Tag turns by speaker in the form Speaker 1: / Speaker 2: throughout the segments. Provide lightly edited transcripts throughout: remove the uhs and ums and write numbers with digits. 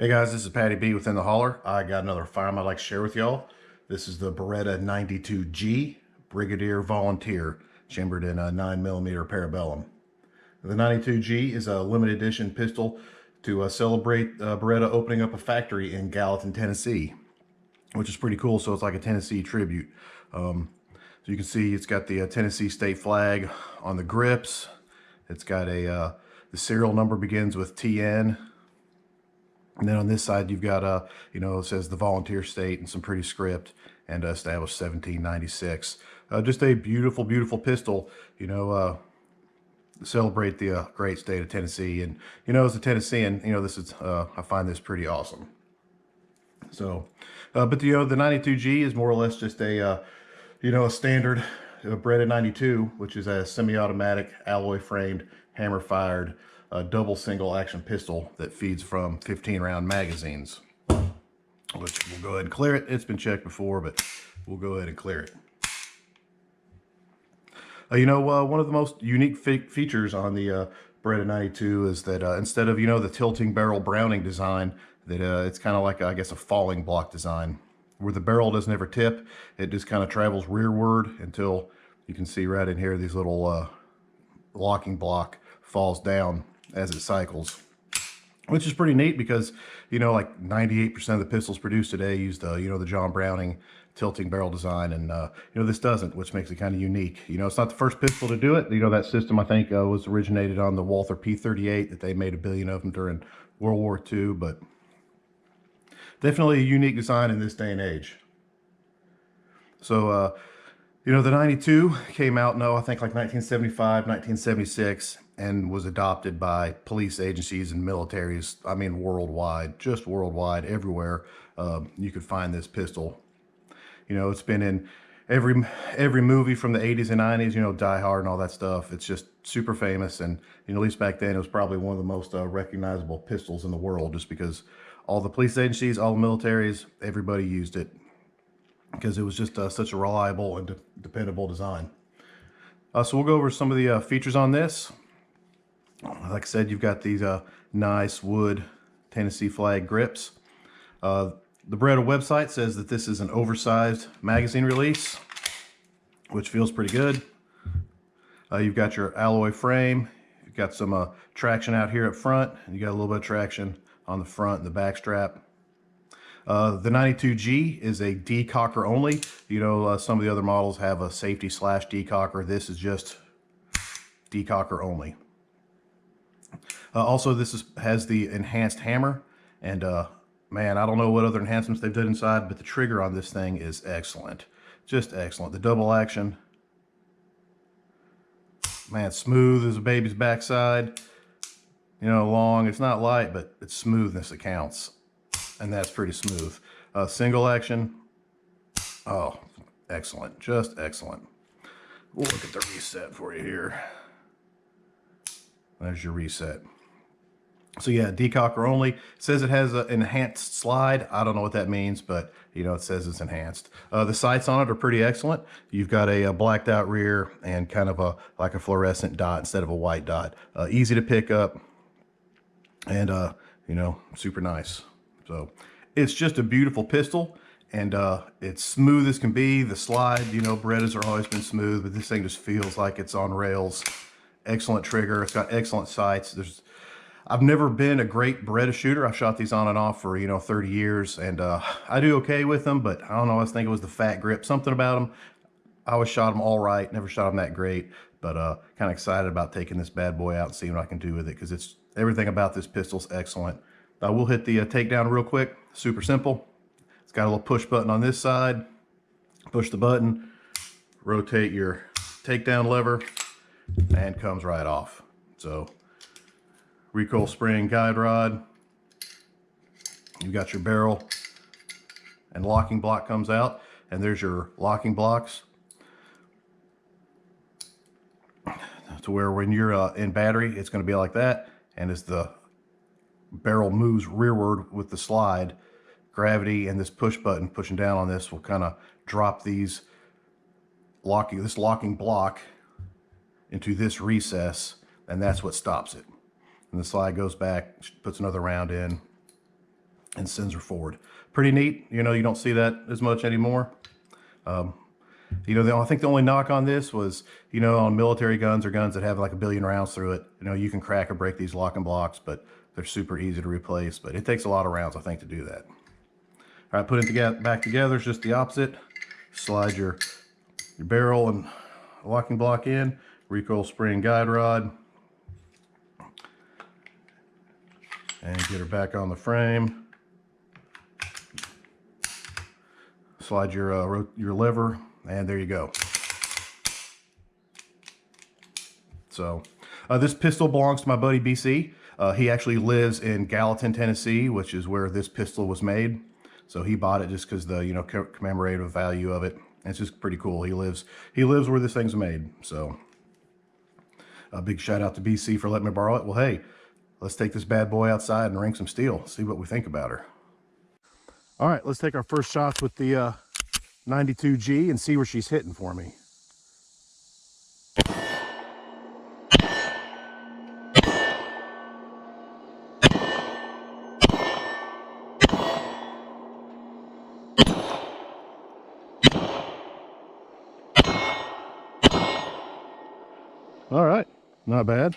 Speaker 1: Hey guys, this is Patty B within the Holler. I got another firearm I'd like to share with y'all. This is the Beretta 92G Brigadier Volunteer, chambered in a 9mm Parabellum. The 92G is a limited edition pistol to celebrate Beretta opening up a factory in Gallatin, Tennessee, which is pretty cool. So it's like a Tennessee tribute. So you can see it's got the Tennessee state flag on the grips. It's got the serial number begins with TN. And then on this side, you've got, it says the volunteer state and some pretty script, and established 1796. Just a beautiful, beautiful pistol, to celebrate the great state of Tennessee. And, as a Tennessean, this is, I find this pretty awesome. So, but the 92G is more or less just a standard Beretta 92, which is a semi-automatic, alloy-framed, hammer-fired, double single action pistol that feeds from 15-round magazines, which we'll go ahead and clear it. It's been checked before, but we'll go ahead and clear it. One of the most unique features on the Beretta 92 is that instead of, the tilting barrel Browning design, that it's kind of like, I guess, a falling block design, where the barrel doesn't ever tip. It just kind of travels rearward until you can see right in here, these little locking block falls down as it cycles, which is pretty neat because, like 98% of the pistols produced today use the, the John Browning tilting barrel design. And, this doesn't, which makes it kind of unique. It's not the first pistol to do it. That system, I think, was originated on the Walther P38 that they made a billion of them during World War II, but definitely a unique design in this day and age. So, the 92 came out, I think like 1975, 1976, and was adopted by police agencies and militaries. I mean, worldwide, just worldwide, everywhere you could find this pistol. It's been in every movie from the 80s and 90s, Die Hard and all that stuff. It's just super famous, and at least back then, it was probably one of the most recognizable pistols in the world, just because all the police agencies, all the militaries, everybody used it, because it was just such a reliable and dependable design. So we'll go over some of the features on this. Like I said, you've got these nice wood Tennessee flag grips. The Beretta website says that this is an oversized magazine release, which feels pretty good. You've got your alloy frame. You've got some traction out here up front, and you got a little bit of traction on the front and the back strap. The 92G is a decocker only. Some of the other models have a safety / decocker. This is just decocker only. Also, this has the enhanced hammer, and man, I don't know what other enhancements they've done inside, but the trigger on this thing is excellent. Just excellent. The double action, man, smooth as a baby's backside. Long, it's not light, but it's smoothness that counts, and that's pretty smooth. Single action, oh, excellent, just excellent. We'll look at the reset for you here. There's your reset. So yeah, decocker only. It says it has an enhanced slide. I don't know what that means, but it says it's enhanced. The sights on it are pretty excellent. You've got a blacked out rear and kind of like a fluorescent dot instead of a white dot. Easy to pick up, and super nice. So it's just a beautiful pistol, and it's smooth as can be. The slide, Berettas are always been smooth, but this thing just feels like it's on rails. Excellent trigger. It's got excellent sights. I've never been a great Beretta shooter. I've shot these on and off for 30 years, and I do okay with them, but I don't know, I think it was the fat grip, something about them. I always shot them all right, never shot them that great, but kind of excited about taking this bad boy out and seeing what I can do with it, because it's everything about this pistol's excellent. I will hit the takedown real quick. Super simple. It's got a little push button on this side. Push the button, rotate your takedown lever, and comes right off. So recoil spring guide rod. You've got your barrel and locking block comes out, and there's your locking blocks, to where when you're in battery, it's going to be like that. And as the barrel moves rearward with the slide, gravity and this push button pushing down on this will kind of drop this locking block into this recess, and that's what stops it. And the slide goes back, puts another round in, and sends her forward. Pretty neat. You know, you don't see that as much anymore. You know, I think the only knock on this was, you know, on military guns or guns that have like 1 billion rounds through it, you know, you can crack or break these lock and blocks, but they're super easy to replace. But it takes a lot of rounds, I think, to do that. All right, put it back together. It's just the opposite. Slide your barrel and locking block in, recoil spring guide rod, and get her back on the frame. Slide your lever, and there you go. So this pistol belongs to my buddy BC. He actually lives in Gallatin, Tennessee, which is where this pistol was made. So he bought it just because the, you know, commemorative value of it. And it's just pretty cool. He lives where this thing's made. So a big shout out to BC for letting me borrow it. Well, hey, let's take this bad boy outside and ring some steel. See what we think about her. All right, let's take our first shots with the 92G and see where she's hitting for me. All right, not bad.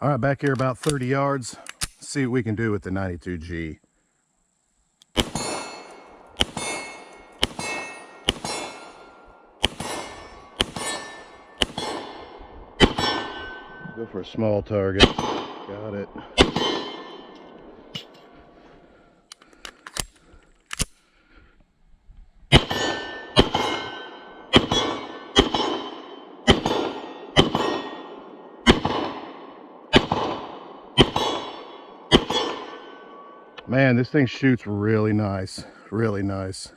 Speaker 1: All right, back here about 30 yards. Let's see what we can do with the 92G. Go for a small target. Got it. Man, this thing shoots really nice, really nice.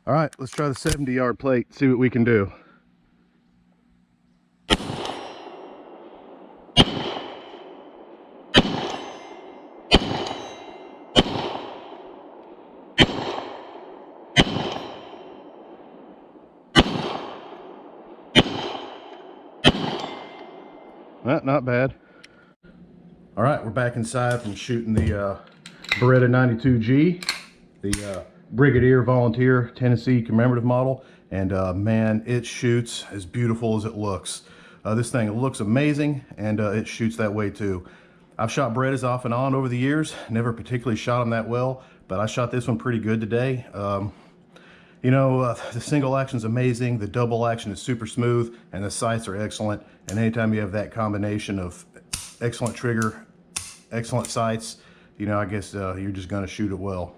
Speaker 1: All right, let's try the 70-yard plate, see what we can do. Not bad. All right, we're back inside from shooting the Beretta 92G, the Brigadier Volunteer Tennessee commemorative model, and man, it shoots as beautiful as it looks. This thing looks amazing, and it shoots that way too. I've shot Berettas off and on over the years, never particularly shot them that well, but I shot this one pretty good today. You know, the single action is amazing, the double action is super smooth, and the sights are excellent. And anytime you have that combination of excellent trigger, excellent sights, you know, I guess you're just going to shoot it well.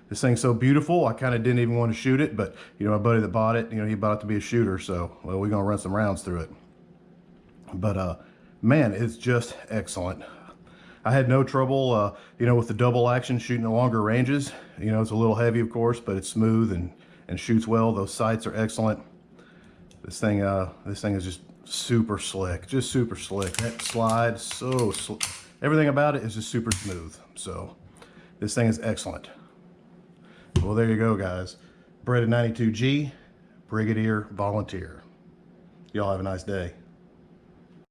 Speaker 1: This thing's so beautiful, I kind of didn't even want to shoot it, but, you know, my buddy that bought it, you know, he bought it to be a shooter, so, well, we're going to run some rounds through it. But, man, it's just excellent. I had no trouble, you know, with the double action shooting at longer ranges. You know, it's a little heavy, of course, but it's smooth and shoots well. Those sights are excellent. This thing is just super slick, just super slick. That slide, so slick. Everything about it is just super smooth. So this thing is excellent. Well, there you go, guys. Beretta 92G, Brigadier Volunteer. Y'all have a nice day.